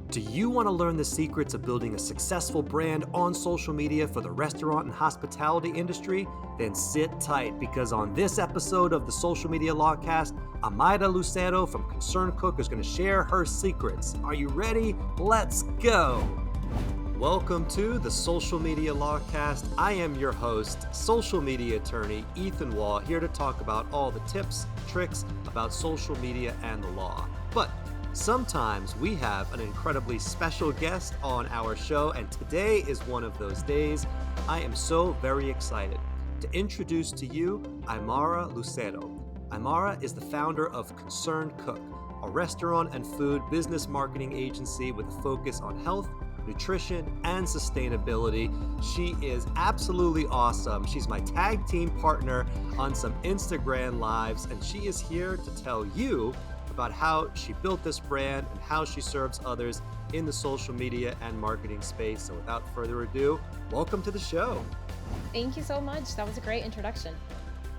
Do you want to learn the secrets of building a successful brand on social media for the restaurant and hospitality industry? Then sit tight, because on this episode of the Social Media Lawcast, Aymara Lucero from Concerned Cook is going to share her secrets. Are you ready? Let's go! Welcome to the Social Media Lawcast. I am your host, social media attorney Ethan Wall, here to talk about all the tips, tricks about social media and the law. But sometimes we have an incredibly special guest on our show, and today is one of those days. I am so very excited to introduce to you Aymara Lucero. Aymara is the founder of Concerned Cook, a restaurant and food business marketing agency with a focus on health, nutrition, and sustainability. She is absolutely awesome. She's my tag team partner on some Instagram lives, and she is here to tell you about how she built this brand and how she serves others in the social media and marketing space. So without further ado, welcome to the show. Thank you so much. That was a great introduction.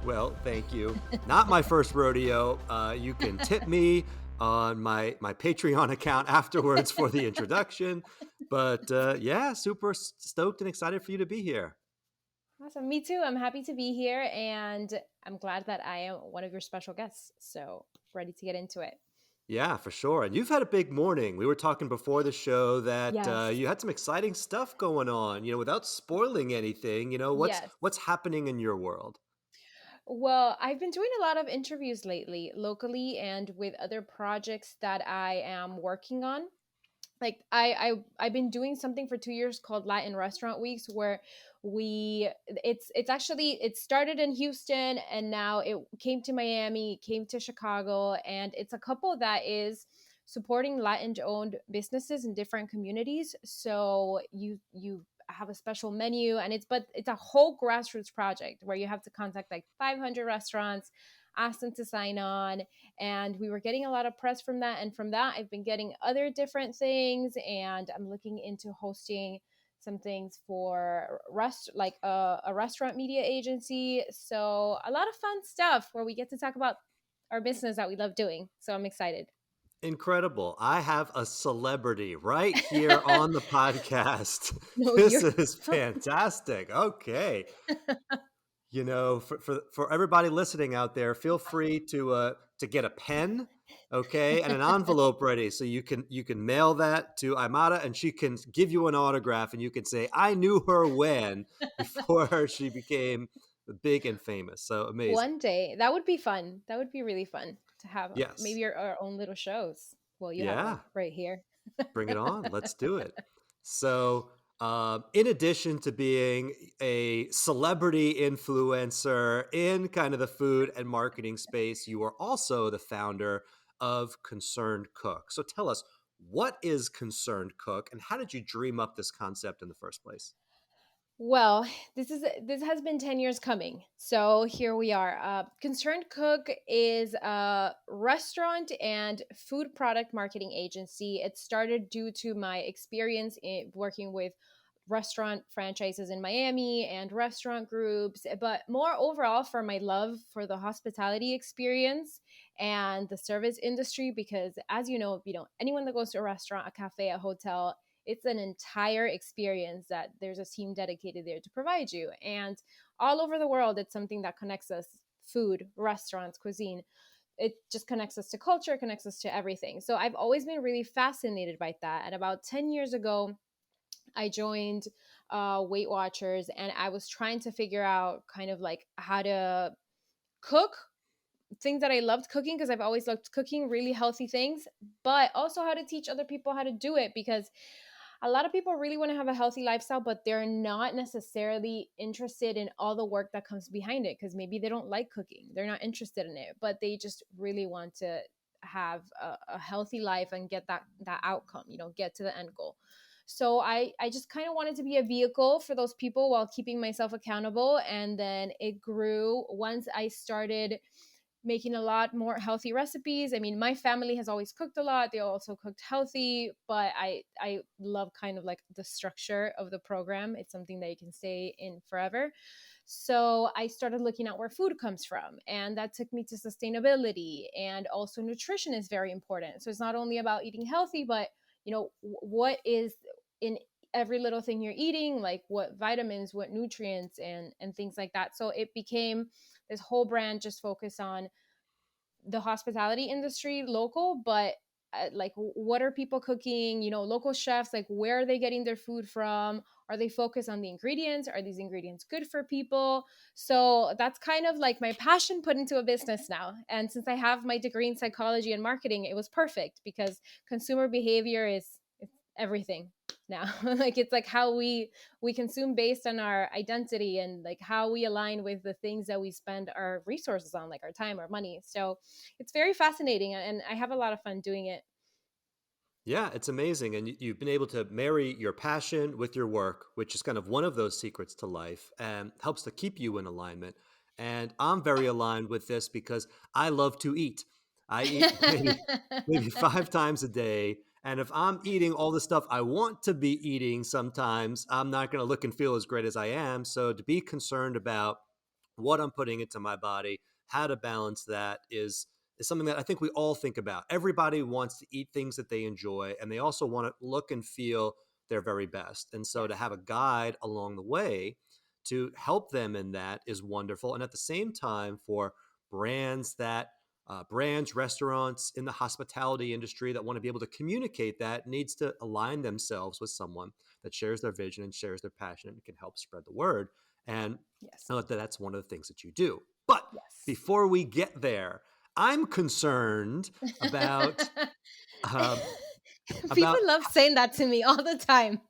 Well, thank you. Not my first rodeo. You can tip me on my Patreon account afterwards for the introduction. But yeah, super stoked and excited for you to be here. Awesome. Me too. I'm happy to be here, and I'm glad that I am one of your special guests. So ready to get into it. Yeah, for sure. And you've had a big morning. We were talking before the show that Yes. you had some exciting stuff going on. Without spoiling anything, what's Yes. what's happening in your world? Well, I've been doing a lot of interviews lately, locally and with other projects that I am working on. Like I've been doing something for 2 years called Latin Restaurant Weeks, where it's actually, it started in Houston and now it came to Miami, came to Chicago, and it's a couple that is supporting Latin owned businesses in different communities. So you have a special menu, and it's a whole grassroots project where you have to contact like 500 restaurants, ask them to sign on. And we were getting a lot of press from that, and from that I've been getting other different things, and I'm looking into hosting some things for a restaurant media agency. So a lot of fun stuff where we get to talk about our business that we love doing. So I'm excited. Incredible. I have a celebrity right here on the podcast. No, This you're is fantastic. Okay. For everybody listening out there, feel free to get a pen, okay, and an envelope ready, so you can mail that to Aymara, and she can give you an autograph, and you can say, "I knew her when," before she became big and famous. So amazing. one day. That would be fun. That would be really fun to have Yes. maybe our own little shows. Well, you have one Yeah. right here. Bring it on. Let's do it. So, in addition to being a celebrity influencer in kind of the food and marketing space, you are also the founder of Concerned Cook. So, tell us, what is Concerned Cook, and how did you dream up this concept in the first place? Well, this has been 10 years coming. So here we are. Concerned Cook is a restaurant and food product marketing agency. It started due to my experience in working with restaurant franchises in Miami and restaurant groups, but more overall for my love for the hospitality experience and the service industry. Because as anyone that goes to a restaurant, a cafe, a hotel, it's an entire experience that there's a team dedicated there to provide you. And all over the world, it's something that connects us: food, restaurants, cuisine. It just connects us to culture, connects us to everything. So I've always been really fascinated by that. And about 10 years ago, I joined Weight Watchers, and I was trying to figure out kind of like how to cook things that I loved cooking, because I've always loved cooking really healthy things, but also how to teach other people how to do it. Because a lot of people really want to have a healthy lifestyle, but they're not necessarily interested in all the work that comes behind it, because maybe they don't like cooking. They're not interested in it, but they just really want to have a healthy life and get that outcome, get to the end goal. So I just kind of wanted to be a vehicle for those people while keeping myself accountable. And then it grew once I started making a lot more healthy recipes. I mean, my family has always cooked a lot. They also cooked healthy, but I love kind of like the structure of the program. It's something that you can stay in forever. So I started looking at where food comes from, and that took me to sustainability, and also nutrition is very important. So it's not only about eating healthy, but what is in every little thing you're eating, like what vitamins, what nutrients, and things like that. So it became this whole brand just focused on the hospitality industry local, but like what are people cooking, local chefs, like where are they getting their food from, are they focused on the ingredients, are these ingredients good for people? So that's kind of like my passion put into a business now, and since I have my degree in psychology and marketing, it was perfect because consumer behavior is it's everything now. Like it's like how we consume based on our identity, and like how we align with the things that we spend our resources on, like our time, our money. So it's very fascinating, and I have a lot of fun doing it. Yeah, it's amazing. And you've been able to marry your passion with your work, which is kind of one of those secrets to life and helps to keep you in alignment. And I'm very aligned with this because I love to eat. I eat maybe 5 times a day. And if I'm eating all the stuff I want to be eating, sometimes I'm not going to look and feel as great as I am. So to be concerned about what I'm putting into my body, how to balance that is something that I think we all think about. Everybody wants to eat things that they enjoy, and they also want to look and feel their very best. And so to Yes. have a guide along the way to help them in that is wonderful. And at the same time, for brands, restaurants in the hospitality industry that want to be able to communicate that needs to align themselves with someone that shares their vision and shares their passion and can help spread the word. And Yes. I know that that's one of the things that you do. But Yes. before we get there, I'm concerned about um, People about love saying that to me all the time.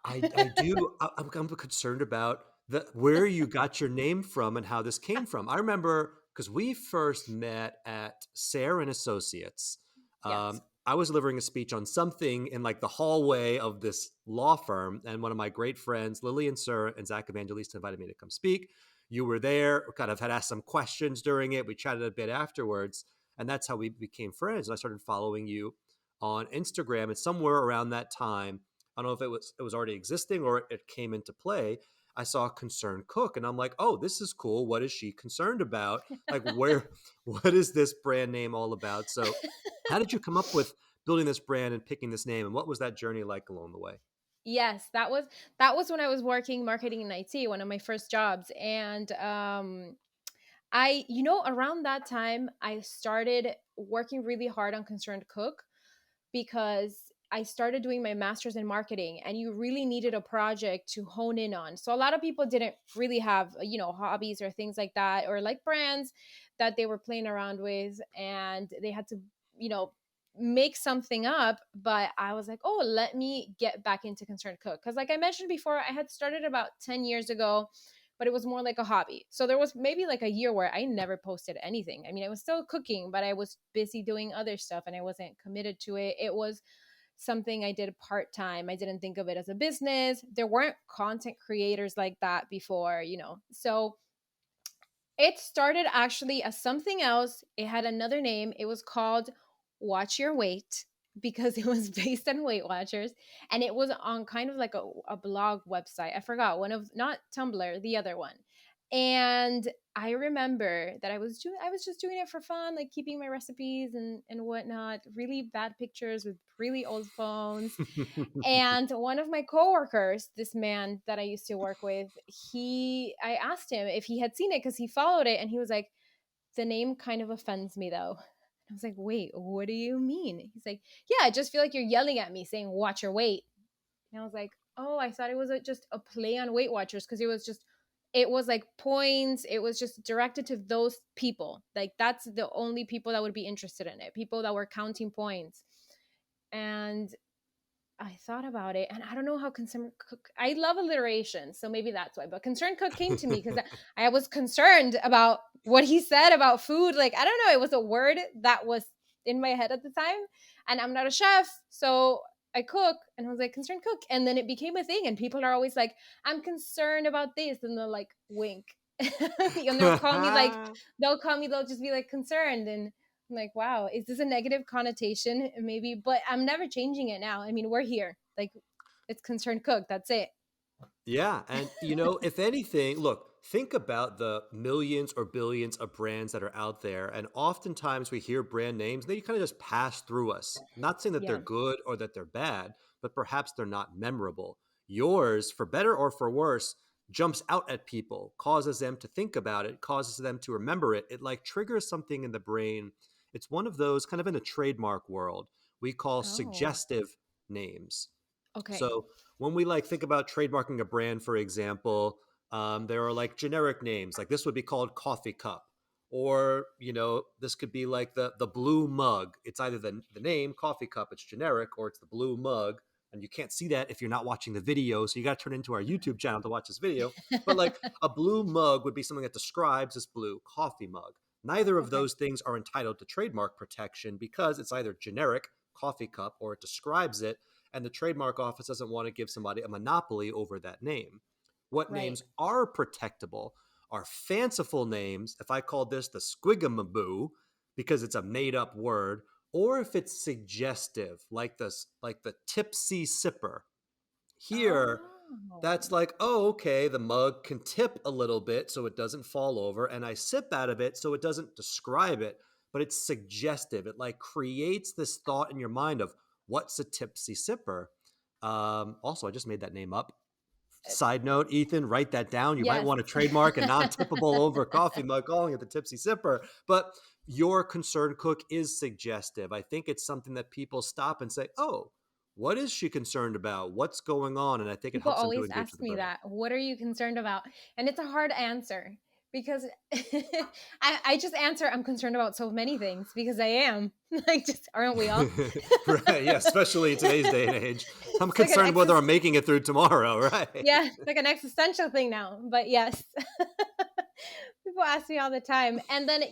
I do. I'm concerned about the where you got your name from and how this came from. I remember because we first met at Sayre and Associates. Yes. I was delivering a speech on something in like the hallway of this law firm, and one of my great friends, Lillian Sir and Zach Evangelista, invited me to come speak. You were there, kind of had asked some questions during it. We chatted a bit afterwards, and that's how we became friends. And I started following you on Instagram, and somewhere around that time, I don't know if it was already existing or it came into play. I saw Concerned Cook and I'm like, oh, this is cool. What is she concerned about? Like, what is this brand name all about? So, how did you come up with building this brand and picking this name? And what was that journey like along the way? Yes, that was when I was working marketing in IT, one of my first jobs. And around that time, I started working really hard on Concerned Cook because I started doing my master's in marketing, and you really needed a project to hone in on. So a lot of people didn't really have, hobbies or things like that, or like brands that they were playing around with, and they had to, you know, make something up. But I was like, oh, let me get back into Concerned Cook. Because, like I mentioned before, I had started about 10 years ago, but it was more like a hobby. So there was maybe like a year where I never posted anything. I mean, I was still cooking, but I was busy doing other stuff and I wasn't committed to it. It was something I did part time. I didn't think of it as a business. There weren't content creators like that before. So it started actually as something else. It had another name. It was called Watch Your Weight because it was based on Weight Watchers, and it was on kind of like a blog website. I forgot one of, not Tumblr, the other one. And I remember that I was just doing it for fun, like keeping my recipes and whatnot. Really bad pictures with really old phones. And one of my coworkers, this man that I used to work with, I asked him if he had seen it because he followed it, and he was like, "The name kind of offends me, though." I was like, "Wait, what do you mean?" He's like, "Yeah, I just feel like you're yelling at me, saying watch your weight." And I was like, "Oh, I thought it was just a play on Weight Watchers because it was like points. It was just directed to those people. Like that's the only people that would be interested in it. People that were counting points." And I thought about it, and I don't know how Concerned Cook. I love alliteration, so maybe that's why. But Concerned Cook came to me because I was concerned about what he said about food. Like I don't know, it was a word that was in my head at the time, and I'm not a chef, so I cook, and I was like Concerned Cook, and then it became a thing, and people are always like, "I'm concerned about this," and they'll like wink, and they'll just be like concerned, and I'm like, wow, is this a negative connotation? Maybe, but I'm never changing it now. I mean, we're here. Like, it's Concerned Cook. That's it. Yeah, and if anything, look, think about the millions or billions of brands that are out there. And oftentimes we hear brand names, they kind of just pass through us. Not saying that they're Yeah. good or that they're bad, but perhaps they're not memorable. Yours, for better or for worse, jumps out at people, causes them to think about it, causes them to remember it. It like triggers something in the brain. It's one of those kind of in the trademark world we call Oh, suggestive names. okay. So when we like think about trademarking a brand, for example, there are like generic names, like this would be called coffee cup, or this could be like the blue mug. It's either the name coffee cup, it's generic, or it's the blue mug, and you can't see that if you're not watching the video. So you got to turn into our YouTube channel to watch this video. But like a blue mug would be something that describes this blue coffee mug. Neither of Okay. those things are entitled to trademark protection because it's either generic coffee cup or it describes it, and the trademark office doesn't want to give somebody a monopoly over that name. What Right. names are protectable are fanciful names. If I called this the squigamaboo because it's a made up word, or if it's suggestive, like the tipsy sipper. Here, Oh. that's like, oh, okay, the mug can tip a little bit so it doesn't fall over, and I sip out of it so it doesn't describe it, but it's suggestive. It like creates this thought in your mind of what's a tipsy sipper. Also, I just made that name up. Uh, Side note, Ethan, write that down. You might Yes. want to trademark a non-tippable over coffee mug, calling it the tipsy sipper. But your concerned cook is suggestive. I think it's something that people stop and say, oh, what is she concerned about? What's going on? And I think it People helps them to always engage with ask the me brand. that. What are you concerned about? And it's a hard answer because I just answer I'm concerned about so many things because I am. Like, just aren't we all? Right. Yeah. Especially in today's day and age. I'm It's like an concerned whether I'm making it through tomorrow. Right. yeah, it's like an existential thing now. But yes. People ask me all the time. And then,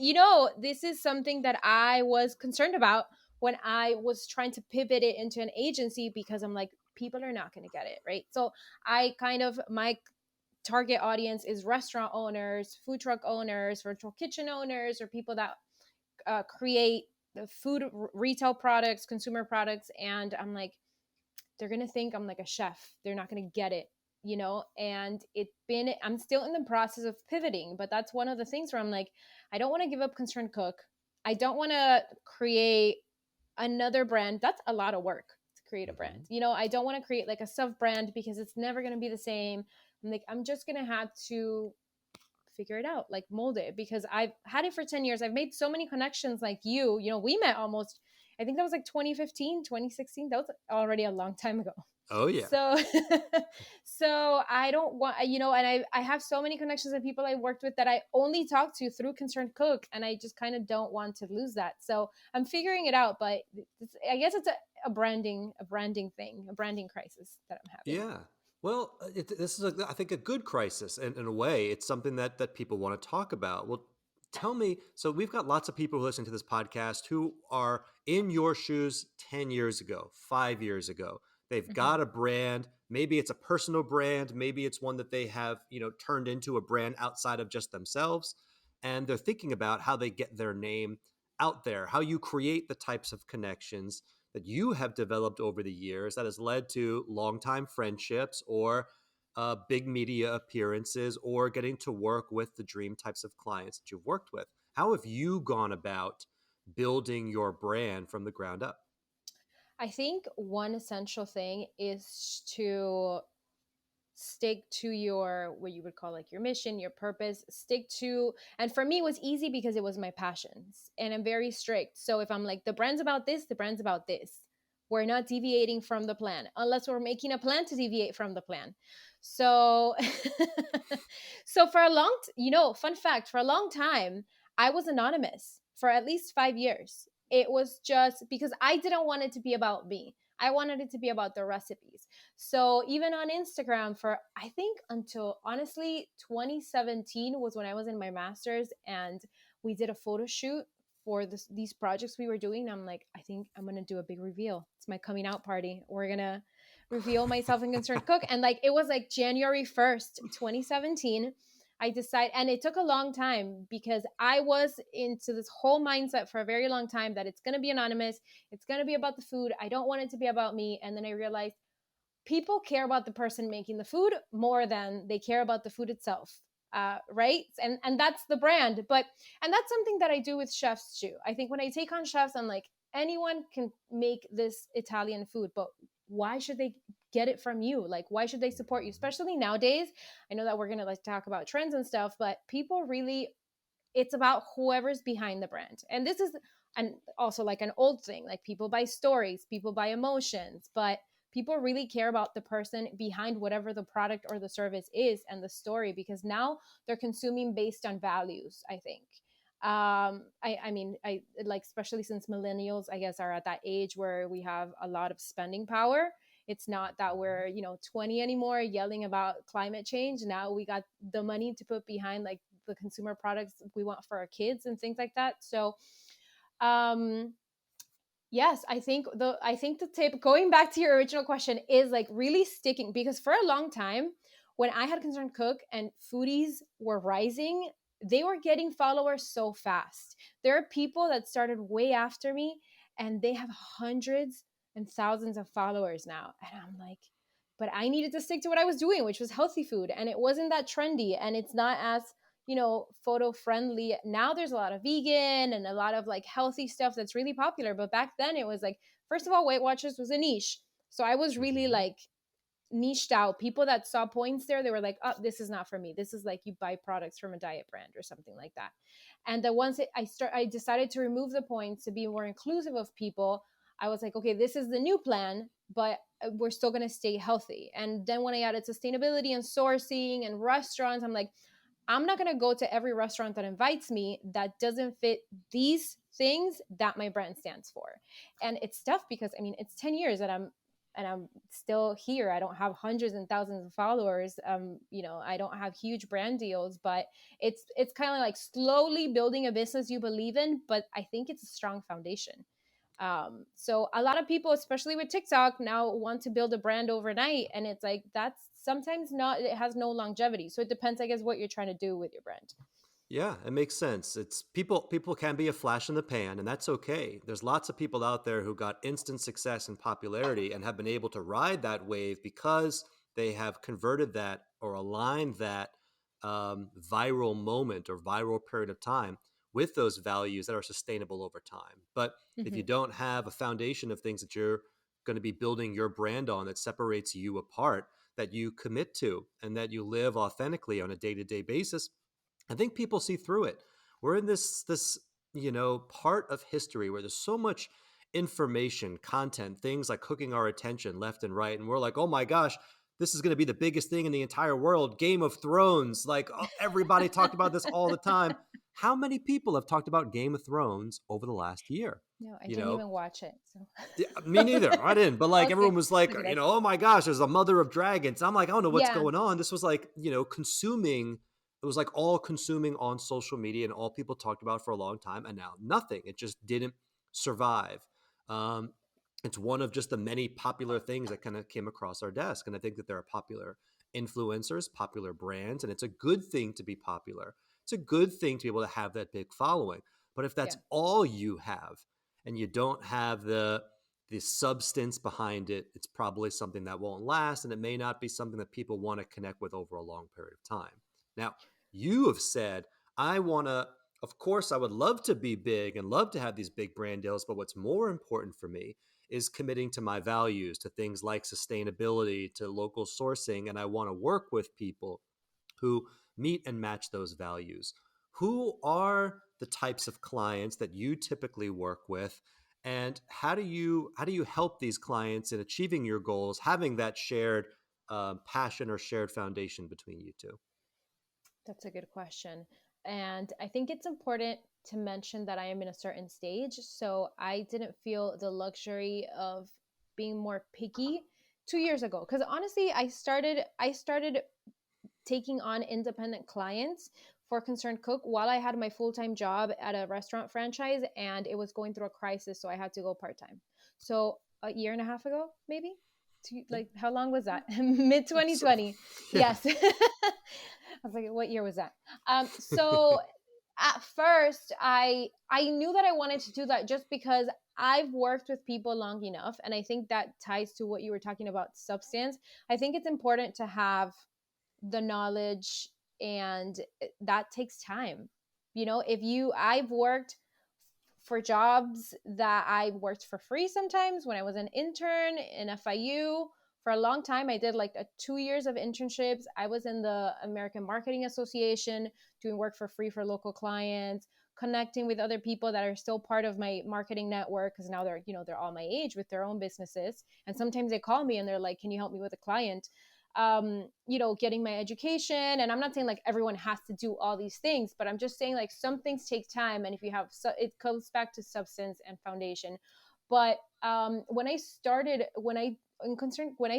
this is something that I was concerned about when I was trying to pivot it into an agency because I'm like, people are not going to get it. Right. So my target audience is restaurant owners, food truck owners, virtual kitchen owners, or people that create the food retail products, consumer products. And I'm like, they're going to think I'm like a chef. They're not going to get it, and I'm still in the process of pivoting, but that's one of the things where I'm like, I don't want to give up Concerned Cook. I don't want to create another brand. That's a lot of work to create a brand. Hmm. I don't want to create like a sub brand because it's never going to be the same. I'm like, I'm just going to have to figure it out, like mold it, because I've had it for 10 years. I've made so many connections like we met almost, I think that was like 2015, 2016. That was already a long time ago. Oh, yeah. So so I don't want, and I have so many connections and people I worked with that I only talk to through Concerned Cook, and I just kind of don't want to lose that. So I'm figuring it out, but I guess it's a branding thing, a branding crisis that I'm having. Yeah. Well, this is, I think, a good crisis. And in a way, it's something that people want to talk about. Well, tell me. So, we've got lots of people who listen to this podcast who are in your shoes 10 years ago, 5 years ago. They've Mhm. got a brand. Maybe it's a personal brand. Maybe it's one that they have, turned into a brand outside of just themselves. And they're thinking about how they get their name out there, how you create the types of connections that you have developed over the years that has led to longtime friendships or big media appearances or getting to work with the dream types of clients that you've worked with. How have you gone about building your brand from the ground up? I think one essential thing is to stick to your, what you would call like your mission, your purpose, stick to, and for me it was easy because it was my passions and I'm very strict. So if I'm like, the brand's about this, the brand's about this, we're not deviating from the plan unless we're making a plan to deviate from the plan. So so for a fun fact, for a long time I was anonymous for at least 5 years. It was just because I didn't want it to be about me. I wanted it to be about the recipes. So even on Instagram, for I think until honestly 2017 was when I was in my master's, and we did a photo shoot for these projects we were doing. And I'm like, I think I'm gonna do a big reveal. It's my coming out party. We're gonna reveal myself and Concerned Cook. And like it was like January 1st, 2017. I decided, and it took a long time because I was into this whole mindset for a very long time that it's going to be anonymous. It's going to be about the food. I don't want it to be about me. And then I realized people care about the person making the food more than they care about the food itself. right? And that's the brand. And that's something that I do with chefs too. I think when I take on chefs, I'm like, anyone can make this Italian food, but why should they get it from you? Like, why should they support you? Especially nowadays. I know that we're gonna like talk about trends and stuff, but people really, it's about whoever's behind the brand. And this is, and also like an old thing, like people buy stories, people buy emotions, but people really care about the person behind whatever the product or the service is and the story, because now they're consuming based on values, I think. I mean, I like, especially since millennials, I guess, are at that age where we have a lot of spending power. It's not that we're, 20 anymore yelling about climate change. Now we got the money to put behind like the consumer products we want for our kids and things like that. So, um, yes, I think the tip, going back to your original question, is like really sticking, because for a long time when I had Concerned Cook and foodies were rising, they were getting followers so fast. There are people that started way after me and they have hundreds and thousands of followers now. And I'm like, but I needed to stick to what I was doing, which was healthy food. And it wasn't that trendy and it's not as photo friendly. Now there's a lot of vegan and a lot of like healthy stuff that's really popular, but back then it was like, first of all, Weight Watchers was a niche, so I was really Mhm. like niched out. People that saw points there, they were like, oh, this is not for me. This is like you buy products from a diet brand or something like that. And then once I decided to remove the points to be more inclusive of people, I was like, okay, this is the new plan, but we're still going to stay healthy. And then when I added sustainability and sourcing and restaurants, I'm like, I'm not going to go to every restaurant that invites me that doesn't fit these things that my brand stands for. And it's tough because I mean, it's 10 years that I'm still here. I don't have hundreds and thousands of followers. I don't have huge brand deals, but it's kind of like slowly building a business you believe in, but I think it's a strong foundation. So a lot of people, especially with TikTok, now want to build a brand overnight, and it's like that's sometimes not. It has no longevity. So it depends, I guess, what you're trying to do with your brand. Yeah, it makes sense. It's people can be a flash in the pan, and that's okay. There's lots of people out there who got instant success and popularity and have been able to ride that wave because they have converted that or aligned that viral moment or viral period of time with those values that are sustainable over time. But if you Hmm. don't have a foundation of things that you're going to be building your brand on that separates you apart, that you commit to, and that you live authentically on a day-to-day basis, I think people see through it. We're in this part of history where there's so much information, content, things like hooking our attention left and right, and we're like, oh my gosh, this is going to be the biggest thing in the entire world. Game of Thrones, like everybody talked about this all the time. How many people have talked about Game of Thrones over the last year? No, I You didn't know, even watch it. So yeah, me neither. I didn't. But like okay, everyone was like, okay, that's oh my gosh, there's a mother of dragons. I'm like, I don't know what's yeah, going on. This was like, consuming. It was like all consuming on social media and all people talked about for a long time. And now nothing. It just didn't survive. Um, it's one of just the many popular things that kind of came across our desk. And I think that there are popular influencers, popular brands, and it's a good thing to be popular. It's a good thing to be able to have that big following. But if that's yeah, all you have and you don't have the substance behind it, it's probably something that won't last, and it may not be something that people want to connect with over a long period of time. Now, you have said, I want to, of course, I would love to be big and love to have these big brand deals, but what's more important for me is committing to my values, to things like sustainability, to local sourcing, and I want to work with people who meet and match those values. Who are the types of clients that you typically work with, and how do you help these clients in achieving your goals, having that shared passion or shared foundation between you two? that's a good question. And I think it's important to mention that I am in a certain stage, so I didn't feel the luxury of being more picky 2 years ago. Because honestly, I started taking on independent clients for Concerned Cook while I had my full-time job at a restaurant franchise, and it was going through a crisis, so I had to go part-time. So a year and a half ago, maybe? Yeah. Like how long was that? Mid So, 2020. yeah. Yes. I was like, what year was that? So at first I knew that I wanted to do that just because I've worked with people long enough, and I think that ties to what you were talking about, substance. I think it's important to have the knowledge and that takes time. If I've worked for jobs that I worked for free sometimes when I was an intern in FIU. For a long time, I did like 2 years of internships. I was in the American Marketing Association doing work for free for local clients, connecting with other people that are still part of my marketing network because now they're all my age with their own businesses. And sometimes they call me and they're like, "Can you help me with a client?" Getting my education. And I'm not saying like everyone has to do all these things, but I'm just saying like some things take time. And if you have, it comes back to substance and foundation. But when I started, when I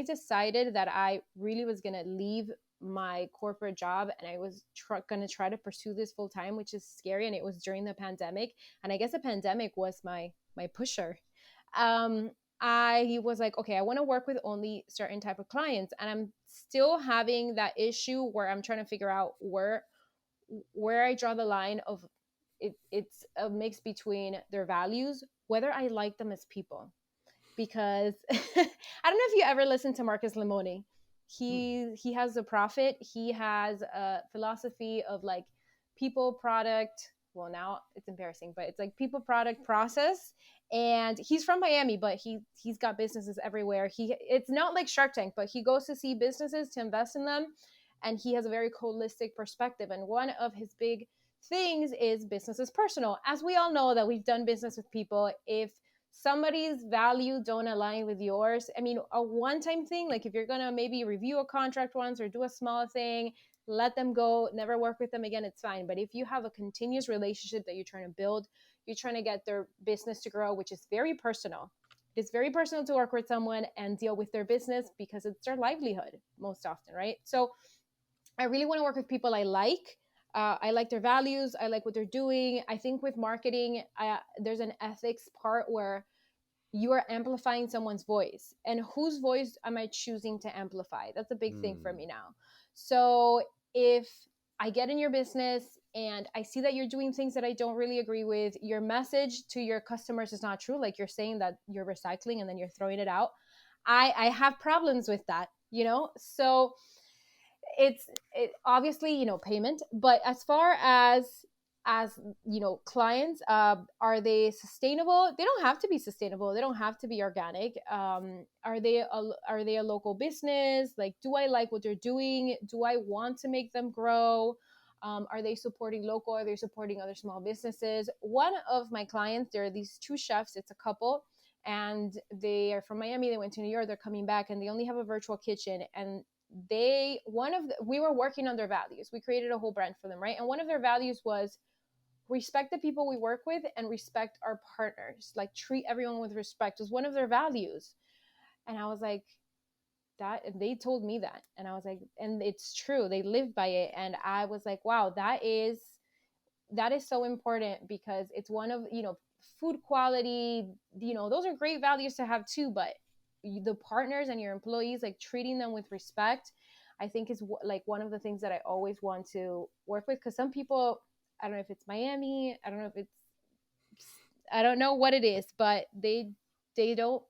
decided that I really was going to leave my corporate job and I was going to try to pursue this full time, which is scary. And it was during the pandemic. And I guess the pandemic was my pusher. um, I was like, okay, I want to work with only certain type of clients, and I'm still having that issue where I'm trying to figure out where I draw the line of it. It's a mix between their values, whether I like them as people, because I don't know if you ever listened to Marcus Lemonis. Hmm. He has a prophet. He has a philosophy of like people, product. Well, now it's embarrassing, but it's like people, product, process. And he's from Miami, but he's got businesses everywhere. It's not like Shark Tank, but he goes to see businesses to invest in them, and he has a very holistic perspective. And one of his big things is business is personal. As we all know that we've done business with people, if somebody's value don't align with yours, I mean, a one-time thing, like if you're gonna maybe review a contract once or do a small thing, let them go, never work with them again, it's fine. But if you have a continuous relationship that you're trying to build, you're trying to get their business to grow, which is very personal. It's very personal to work with someone and deal with their business because it's their livelihood most often, right? So I really want to work with people I like. I like their values. I like what they're doing. I think with marketing, there's an ethics part where you are amplifying someone's voice, and whose voice am I choosing to amplify? That's a big thing for Hmm. me now. So if I get in your business and I see that you're doing things that I don't really agree with, your message to your customers is not true, like you're saying that you're recycling and then you're throwing it out, I have problems with that, so it obviously, payment. But as far as clients, are they sustainable? They don't have to be sustainable, they don't have to be organic. Are they a local business? Like, do I like what they're doing? Do I want to make them grow? Are they supporting local? Are they supporting other small businesses? One of my clients, there are these two chefs, it's a couple, and they are from Miami, they went to New York, they're coming back, and they only have a virtual kitchen. And we were working on their values, we created a whole brand for them, right? And one of their values was respect the people we work with and respect our partners, like treat everyone with respect was one of their values. And I was like, that, and they told me that, and I was like, and it's true, they live by it. And I was like, wow, that is so important, because it's one of, food quality, those are great values to have too. But the partners and your employees, like treating them with respect, I think is like one of the things that I always want to work with. Because some people, I don't know if it's Miami, I don't know if it's, I don't know what it is, but they don't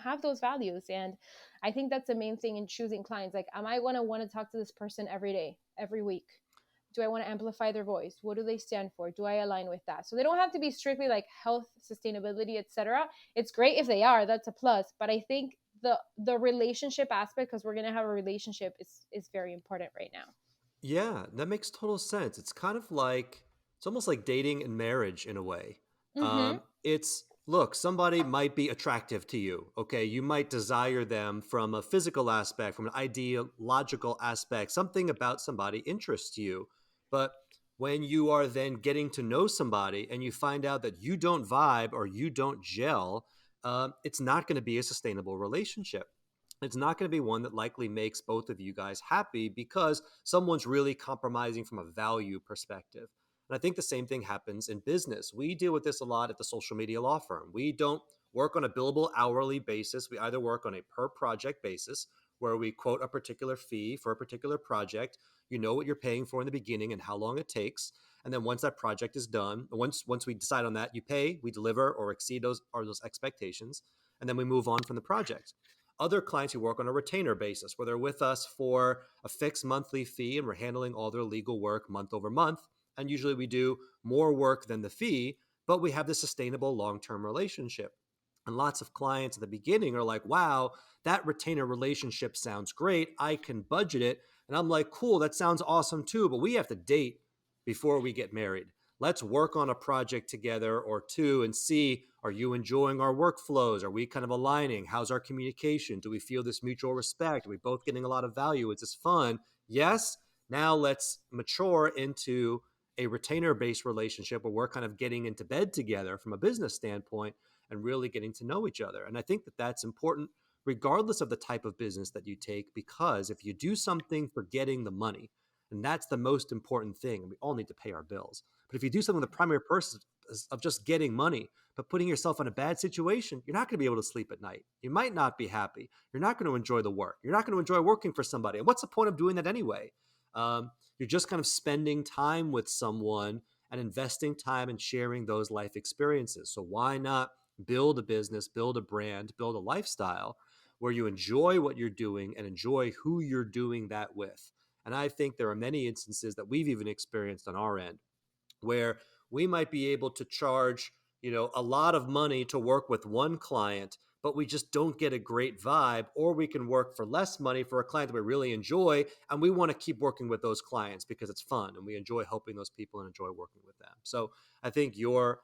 have those values. And I think that's the main thing in choosing clients. Like, am I going to want to talk to this person every day, every week? Do I want to amplify their voice? What do they stand for? Do I align with that? So they don't have to be strictly like health, sustainability, etc. It's great if they are, that's a plus. But I think the relationship aspect, because we're going to have a relationship, is very important right now. Yeah, that makes total sense. It's kind of like it's almost like dating and marriage in a way. Mm-hmm. It's look, somebody might be attractive to you. Okay, you might desire them from a physical aspect, from an ideological aspect. Something about somebody interests you, but when you are then getting to know somebody and you find out that you don't vibe or you don't gel, it's not going to be a sustainable relationship. It's not going to be one that likely makes both of you guys happy because someone's really compromising from a value perspective. And I think the same thing happens in business. We deal with this a lot at the social media law firm. We don't work on a billable hourly basis. We either work on a per project basis where we quote a particular fee for a particular project. You know what you're paying for in the beginning and how long it takes. And then once that project is done, once we decide on that, you pay, we deliver or exceed those expectations, and then we move on from the project. other clients who work on a retainer basis, where they're with us for a fixed monthly fee and we're handling all their legal work month over month. And usually we do more work than the fee, but we have this sustainable long term relationship. And lots of clients at the beginning are like, wow, that retainer relationship sounds great. I can budget it. And I'm like, cool, that sounds awesome too. But we have to date before we get married. Let's work on a project together or two and see, are you enjoying our workflows? Are we kind of aligning? How's our communication? Do we feel this mutual respect? Are we both getting a lot of value? Is this fun? Yes. Now let's mature into a retainer based relationship where we're kind of getting into bed together from a business standpoint and really getting to know each other. And I think that that's important regardless of the type of business that you take, because if you do something for getting the money, and that's the most important thing, and we all need to pay our bills. But if you do something, the primary purpose of just getting money, but putting yourself in a bad situation, you're not going to be able to sleep at night. You might not be happy. You're not going to enjoy the work. You're not going to enjoy working for somebody. And what's the point of doing that anyway? You're just kind of spending time with someone and investing time and sharing those life experiences. So why not build a business, build a brand, build a lifestyle where you enjoy what you're doing and enjoy who you're doing that with? And I think there are many instances that we've even experienced on our end where we might be able to charge, a lot of money to work with one client, but we just don't get a great vibe, or we can work for less money for a client that we really enjoy, and we want to keep working with those clients because it's fun and we enjoy helping those people and enjoy working with them. So I think your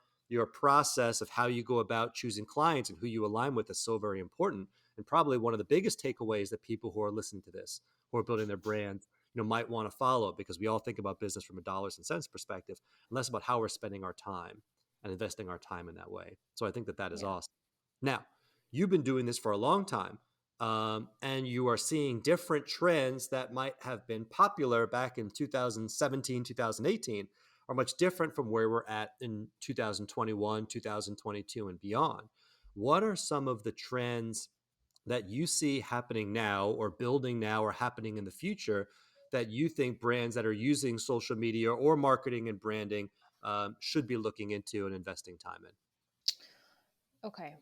process of how you go about choosing clients and who you align with is so very important, and probably one of the biggest takeaways that people who are listening to this, who are building their brand, might want to follow, because we all think about business from a dollars and cents perspective, and less about how we're spending our time and investing our time in that way. So I think that that is Yeah. awesome. Now, you've been doing this for a long time, and you are seeing different trends that might have been popular back in 2017, 2018, are much different from where we're at in 2021, 2022, and beyond. What are some of the trends that you see happening now or building now or happening in the future that you think brands that are using social media or marketing and branding should be looking into and investing time Okay.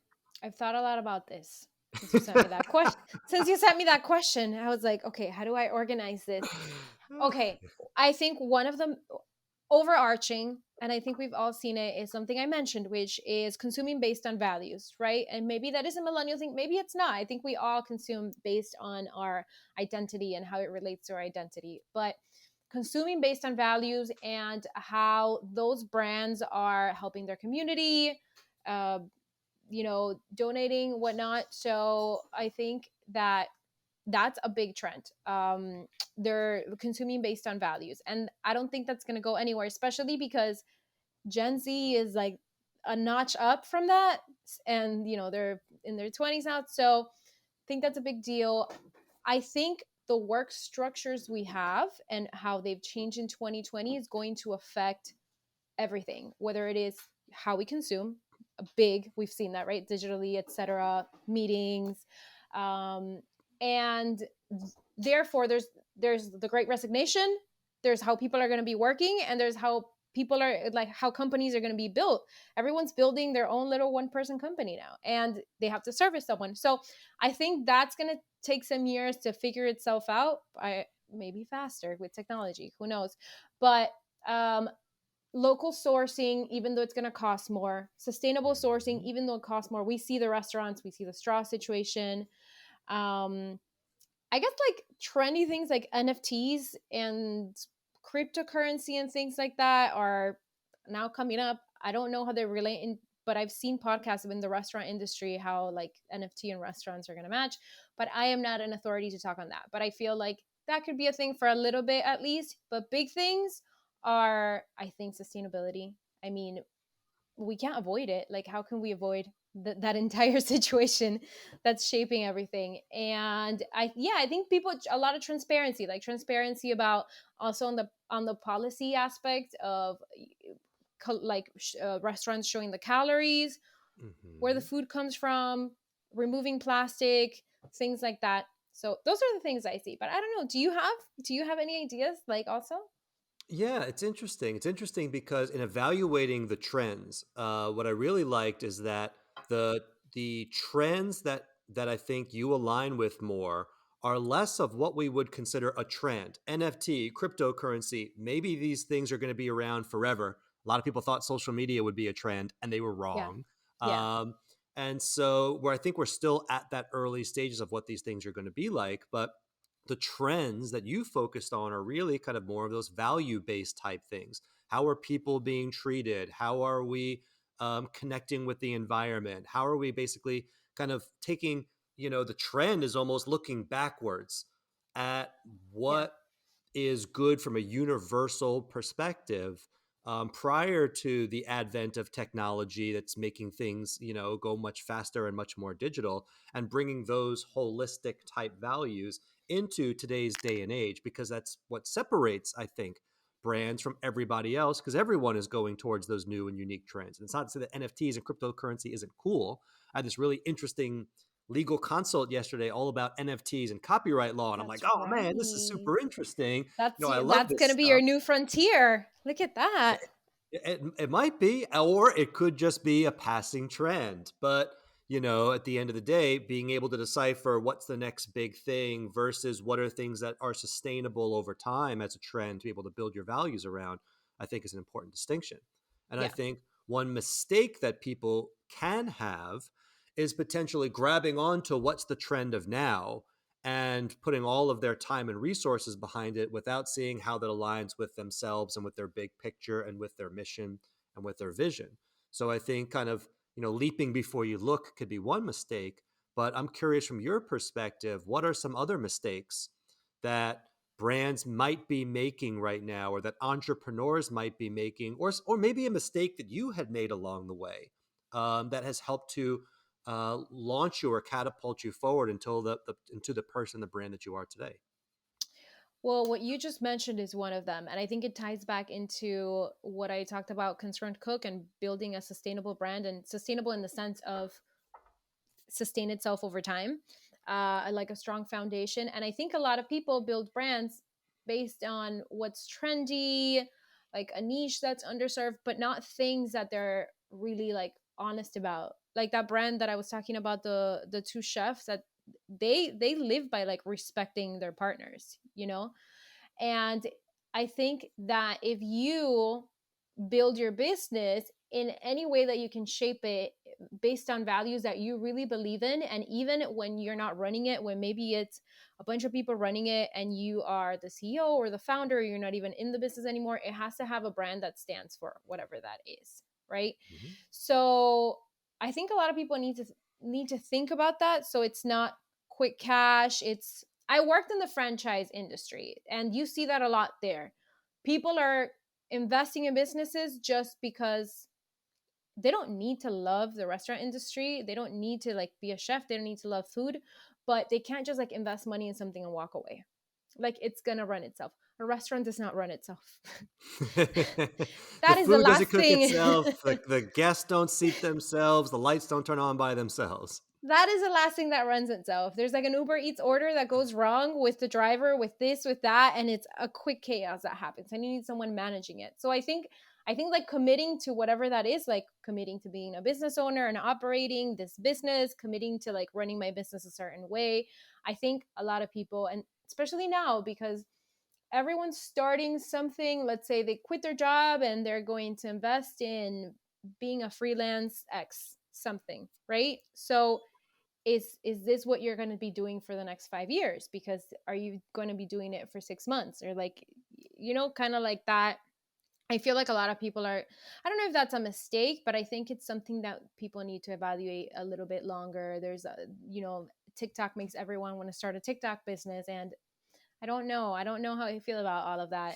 I've thought a lot about this since you in? sent me that question. Since you sent me that question, I was like, okay, how do I organize this? Okay. I think one of them overarching, and I think we've all seen it, is something I mentioned, which is consuming based on values, right? And maybe that is a millennial thing, maybe it's not. I think we all consume based on our identity and how it relates to our identity. But consuming based on values and how those brands are helping their community, uh, donating, whatnot. So I think that that's a big trend. They're consuming based on values, and I don't think that's going to go anywhere, especially because Gen Z is like a notch up from that, and they're in their 20s now. So I think that's a big deal. I think the work structures we have and how they've changed in 2020 is going to affect everything, whether it is how we consume, big, we've seen that, right, digitally, etc., meetings, um, and therefore there's the great resignation, there's how people are going to be working, and there's how people are, like, how companies are going to be built. Everyone's building their own little one person company now, and they have to service someone. So I think that's going to take some years to figure itself out. Maybe faster with technology, who knows. But local sourcing, even though it's going to cost more, sustainable sourcing, even though it costs more. We see the restaurants, we see the straw situation. um I guess like trendy things like NFTs and cryptocurrency and things like that are now coming up. I don't know how they relate in, but I've seen podcasts in the restaurant industry how like NFT and restaurants are going to match. But I am not an authority to talk on that. But I feel like that could be a thing for a little bit at least. But big things are, I think, sustainability. I mean, we can't avoid it. Like, how can we avoid that entire situation that's shaping everything? And I think people, a lot of transparency, like transparency about also on the policy aspect of restaurants showing the calories, where the Mhm. food comes from, removing plastic, things like that. So those are the things I see. But I don't know. Do you have any ideas? Like also. Yeah, it's interesting. It's interesting because in evaluating the trends, what I really liked is that the trends that that I think you align with more are less of what we would consider a trend. NFT, cryptocurrency, maybe these things are going to be around forever. A lot of people thought social media would be a trend, and they were Yeah. wrong. Yeah. Um, and so, where I think we're still at that early stages of what these things are going to be like, but the trends that you focused on are really kind of more of those value based type things. How are people being treated? How are we connecting with the environment? How are we basically kind of taking, the trend is almost looking backwards at Yeah. what is good from a universal perspective, prior to the advent of technology that's making things, go much faster and much more digital, and bringing those holistic type values into today's day and age, because that's what separates, I think, brands from everybody else, because everyone is going towards those new and unique trends. And it's not to say that NFTs and cryptocurrency isn't cool. I had this really interesting legal consult yesterday all about NFTs and copyright law. And I'm like, That's oh man, this is right. super interesting. That's I love that's this gonna be your stuff. new frontier. Look at that. It might be, or it could just be a passing trend. But, at the end of the day, being able to decipher what's the next big thing versus what are things that are sustainable over time as a trend to be able to build your values around, I think is an important distinction. And I Yeah. think one mistake that people can have is potentially grabbing onto what's the trend of now and putting all of their time and resources behind it without seeing how that aligns with themselves and with their big picture and with their mission and with their vision. So I think kind of, leaping before you look could be one mistake, but I'm curious from your perspective, what are some other mistakes that brands might be making right now, or that entrepreneurs might be making, or maybe a mistake that you had made along the way, that has helped to launch you or catapult you forward until into the person, the brand that you are today? Well, what you just mentioned is one of them. And I think it ties back into what I talked about Concerned Cook and building a sustainable brand, and sustainable in the sense of sustain itself over time, like a strong foundation. And I think a lot of people build brands based on what's trendy, like a niche that's underserved, but not things that they're really like honest about. Like that brand that I was talking about, the two chefs that they live by like respecting their partners, and I think that if you build your business in any way that you can shape it based on values that you really believe in, and even when you're not running it, when maybe it's a bunch of people running it and you are the CEO or the founder, you're not even in the business anymore, it has to have a brand that stands for whatever that is, right? Mhm. So I think a lot of people need to think about that, so it's not quick cash. It's I worked in the franchise industry, and you see that a lot there. People are investing in businesses just because they don't need to love the restaurant industry. They don't need to like be a chef. They don't need to love food, but they can't just like invest money in something and walk away. Like it's gonna run itself. A restaurant does not run itself. The That is the food doesn't last cook thing. itself. The guests don't seat themselves. The lights don't turn on by themselves. That is the last thing that runs itself. There's like an Uber Eats order that goes wrong with the driver, with this, with that, and it's a quick chaos that happens. And you need someone managing it. So I think like committing to whatever that is, like committing to being a business owner and operating this business, committing to like running my business a certain way. I think a lot of people, and especially now because everyone's starting something, let's say they quit their job and they're going to invest in being a freelance X something, right? So is this what you're going to be doing for the next 5 years? Because are you going to be doing it for 6 months, or like, kind of like that? I feel like a lot of people are, I don't know if that's a mistake, but I think it's something that people need to evaluate a little bit longer. There's a, TikTok makes everyone want to start a TikTok business, and I don't know how I feel about all of that.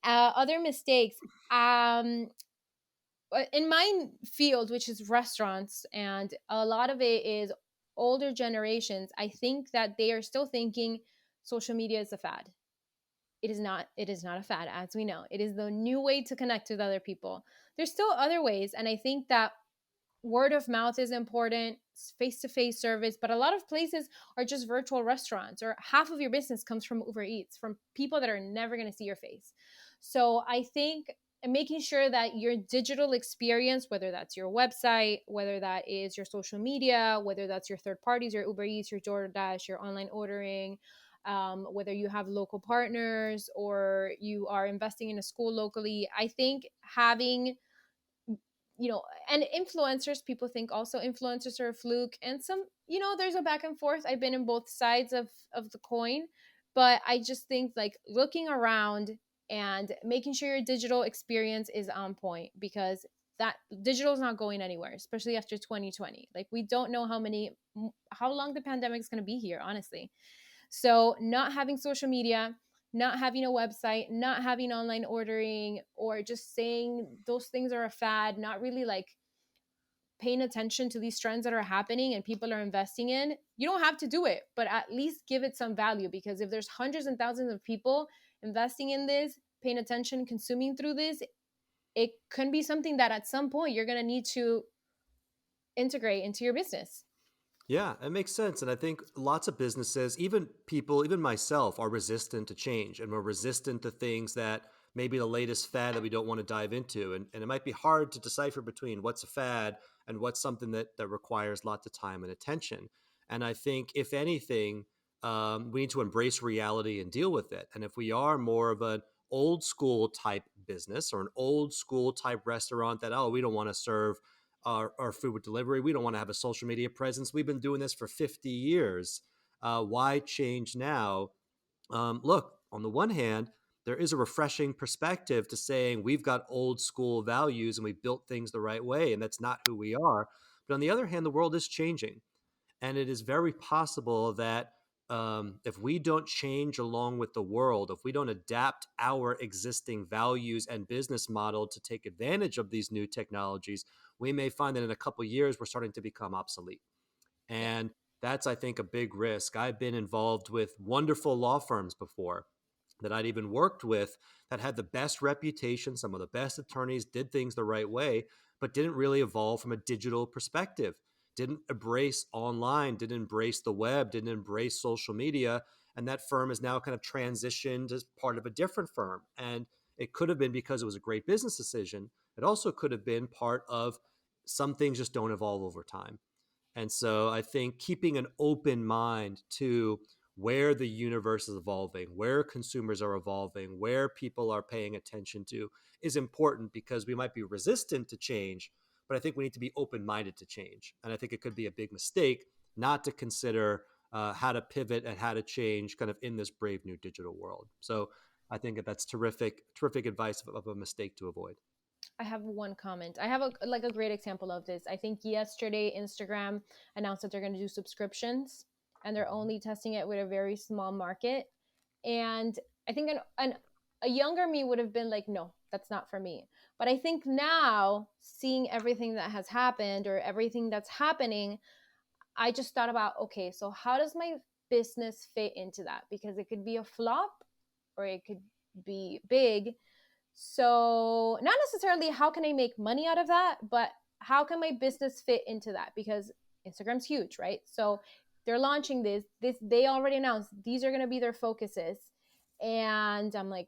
Other mistakes, in my field, which is restaurants, and a lot of it is older generations, I think that they are still thinking social media is a fad. It is not a fad, as we know. It is the new way to connect with other people. There's still other ways, and I think that word of mouth is important, face-to-face service, but a lot of places are just virtual restaurants, or half of your business comes from Uber Eats, from people that are never going to see your face. So I think and making sure that your digital experience, whether that's your website, whether that is your social media, whether that's your third parties, your Uber Eats, your DoorDash, your online ordering, whether you have local partners or you are investing in a school locally, I think having, you know, and influencers, people think also influencers are a fluke, and some, you know, there's a back and forth. I've been in both sides of the coin, but I just think like looking around and making sure your digital experience is on point, because that digital is not going anywhere, especially after 2020. Like we don't know how long the pandemic is going to be here, honestly. So, not having social media, not having a website, not having online ordering, or just saying those things are a fad, not really like paying attention to these trends that are happening and people are investing in, you don't have to do it, but at least give it some value. Because if there's hundreds and thousands of people investing in this, paying attention, consuming through this, it can be something that at some point you're going to need to integrate into your business. Yeah, it makes sense. And I think lots of businesses, even people, even myself, are resistant to change, and we're resistant to things that maybe the latest fad that we don't want to dive into. And it might be hard to decipher between what's a fad and what's something that requires lots of time and attention. And I think, if anything, we need to embrace reality and deal with it. And if we are more of an old school type business or an old school type restaurant that, oh, we don't want to serve our food with delivery. We don't want to have a social media presence. We've been doing this for 50 years. Why change now? Look, on the one hand, there is a refreshing perspective to saying we've got old school values and we built things the right way, and that's not who we are. But on the other hand, the world is changing. And it is very possible that if we don't change along with the world, if we don't adapt our existing values and business model to take advantage of these new technologies, we may find that in a couple of years we're starting to become obsolete. Yeah. And that's, I think, a big risk. I've been involved with wonderful law firms before that I'd even worked with that had the best reputation. Some of the best attorneys did things the right way, but didn't really evolve from a digital perspective, didn't embrace online, didn't embrace the web, didn't embrace social media. And that firm is now kind of transitioned as part of a different firm. And it could have been because it was a great business decision. It also could have been part of some things just don't evolve over time. And so I think keeping an open mind to where the universe is evolving, where consumers are evolving, where people are paying attention to is important, because we might be resistant to change, but I think we need to be open minded to change. And I think it could be a big mistake not to consider how to pivot and how to change kind of in this brave new digital world. So I think that's terrific, terrific advice of a mistake to avoid. I have one comment. I have a great example of this. I think yesterday Instagram announced that they're going to do subscriptions, and they're only testing it with a very small market. And I think a younger me would have been like, no, that's not for me. But I think now, seeing everything that has happened or everything that's happening, I just thought about, okay, so how does my business fit into that? Because it could be a flop or it could be big. So, not necessarily how can I make money out of that, but how can my business fit into that? Because Instagram's huge, right? So, they're launching this they already announced these are going to be their focuses. And I'm like,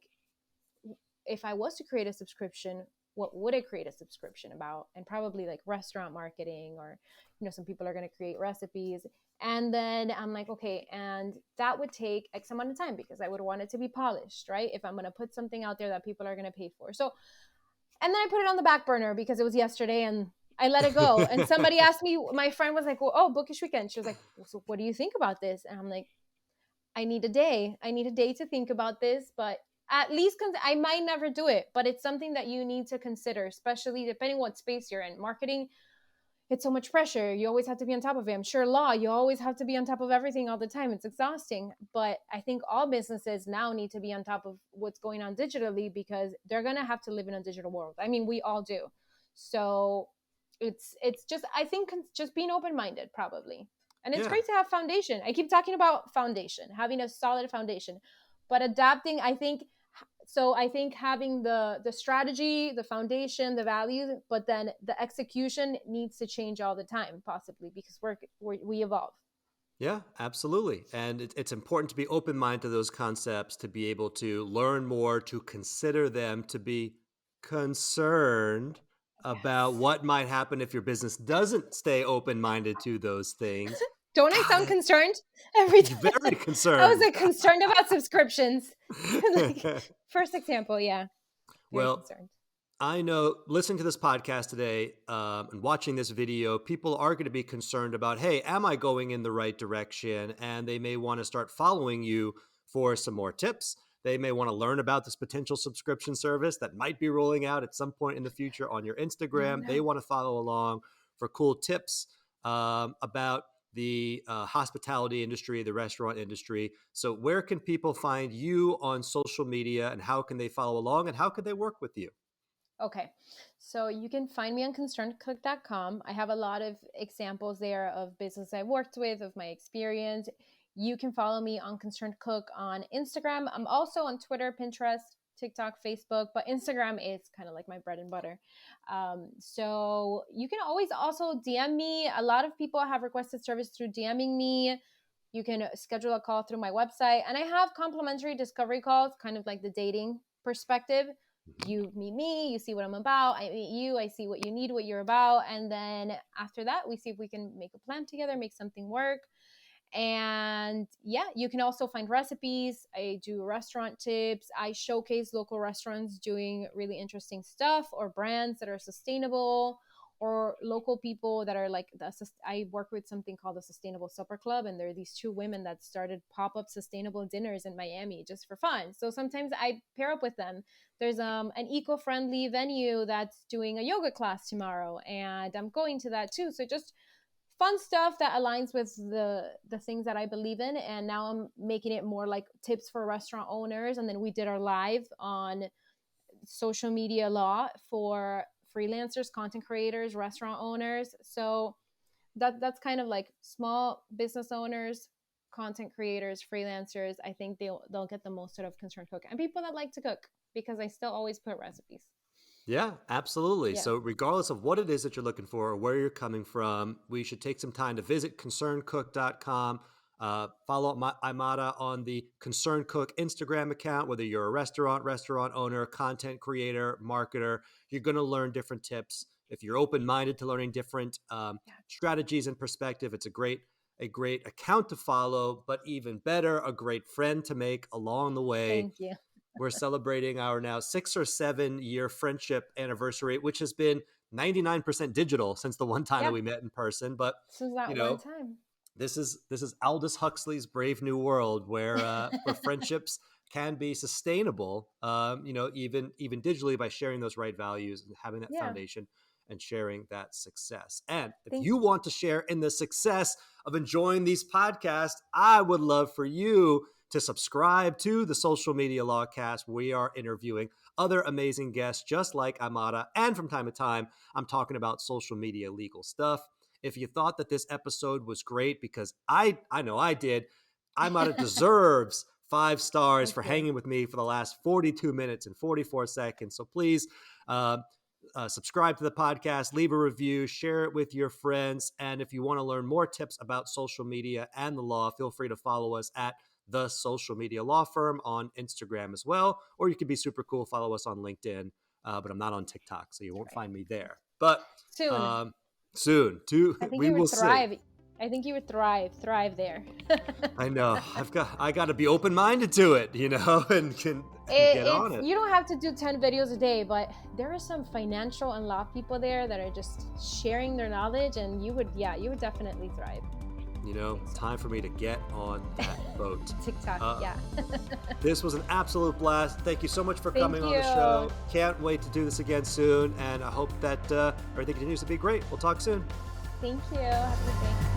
if I was to create a subscription, what would I create a subscription about? And probably like restaurant marketing, or, you know, some people are going to create recipes. And then I'm like, okay, and that would take X amount of time because I would want it to be polished, right? If I'm going to put something out there that people are going to pay for. So, and then I put it on the back burner because it was yesterday and I let it go. And somebody asked me, my friend was like, well, oh, bookish weekend. She was like, well, so what do you think about this? And I'm like, I need a day. I need a day to think about this, but at least I might never do it, but it's something that you need to consider, especially depending what space you're in. Marketing, it's so much pressure. You always have to be on top of it. I'm sure law, you always have to be on top of everything all the time. It's exhausting. But I think all businesses now need to be on top of what's going on digitally because they're going to have to live in a digital world. I mean, we all do. So it's just, I think just being open-minded probably. And it's Yeah. great to have foundation. I keep talking about foundation, having a solid foundation, but adapting, I think, so I think having the strategy, the foundation, the values, but then the execution needs to change all the time, possibly because we evolve. Yeah, absolutely. And it's important to be open minded to those concepts, to be able to learn more, to consider them, to be concerned about Yes. what might happen if your business doesn't stay open-minded to those things. Don't I sound God, concerned every you're time? very I was concerned. like concerned about subscriptions. Like, first example, yeah, very Well, concerned. I know listening to this podcast today and watching this video, people are going to be concerned about, hey, am I going in the right direction? And they may want to start following you for some more tips. They may want to learn about this potential subscription service that might be rolling out at some point in the future on your You never Instagram. They know. want to follow along for cool tips about the hospitality industry, the restaurant industry. So, where can people find you on social media and how can they follow along and how can they work with you? Okay. So you can find me on concernedcook.com. I have a lot of examples there of business I've worked with, of my experience. You can follow me on Concerned Cook on Instagram. I'm also on Twitter, Pinterest, TikTok, Facebook, but Instagram is kind of like my bread and butter. So you can always also DM me. A lot of people have requested service through DMing me. You can schedule a call through my website. And I have complimentary discovery calls, kind of like the dating perspective. You meet me, you see what I'm about, I meet you, I see what you need, what you're about, and then after that we see if we can make a plan together, make something work. And yeah, you can also find recipes. I do restaurant tips. I showcase local restaurants doing really interesting stuff, or brands that are sustainable, or local people that are like I work with something called the Sustainable Supper Club, and there are these two women that started pop-up sustainable dinners in Miami just for fun. So sometimes I pair up with them. There's an eco-friendly venue that's doing a yoga class tomorrow, and I'm going to that too. So just fun stuff that aligns with the things that I believe in. And now I'm making it more like tips for restaurant owners. And then we did our live on social media law for freelancers, content creators, restaurant owners. So that's kind of like small business owners, content creators, freelancers. I think they'll get the most out of Concerned Cook, and people that like to cook, because I still always put recipes. Yeah, absolutely. Yeah. So, regardless of what it is that you're looking for or where you're coming from, we should take some time to visit concernedcook.com. Follow Aymara on the Concerned Cook Instagram account, whether you're a restaurant owner, content creator, marketer. You're going to learn different tips. If you're open minded to learning different strategies and perspective, it's a great account to follow, but even better, a great friend to make along the way. Thank you. We're celebrating our now 6 or 7 year friendship anniversary, which has been 99% digital since the one time that Yeah. we met in person. But, Since that you one know, time. this is Aldous Huxley's Brave New World, where friendships can be sustainable, even digitally, by sharing those right values and having that Yeah. foundation and sharing that success. And if Thank you want to share in the success of enjoying these podcasts, I would love for you to subscribe to the Social Media Lawcast. We are interviewing other amazing guests just like Aymara, and from time to time, I'm talking about social media legal stuff. If you thought that this episode was great, because I know I did, Aymara deserves 5 stars Thank for you. hanging with me for the last 42 minutes and 44 seconds. So please subscribe to the podcast, leave a review, share it with your friends. And if you want to learn more tips about social media and the law, feel free to follow us at The Social Media Law Firm on Instagram as well. Or you can be super cool, follow us on LinkedIn. But I'm not on TikTok, so you won't find me there. But Soon. soon, I think we you will would see. thrive. I think you would thrive there. I know. I got to be open minded to it, and can get on It's it. you don't have to do 10 videos a day, but there are some financial and law people there that are just sharing their knowledge, and you would definitely thrive. Time for me to get on that boat. TikTok, yeah. This was an absolute blast. Thank you so much for coming on the show. Can't wait to do this again soon, and I hope that everything continues to be great. We'll talk soon. Thank you. Have a good day.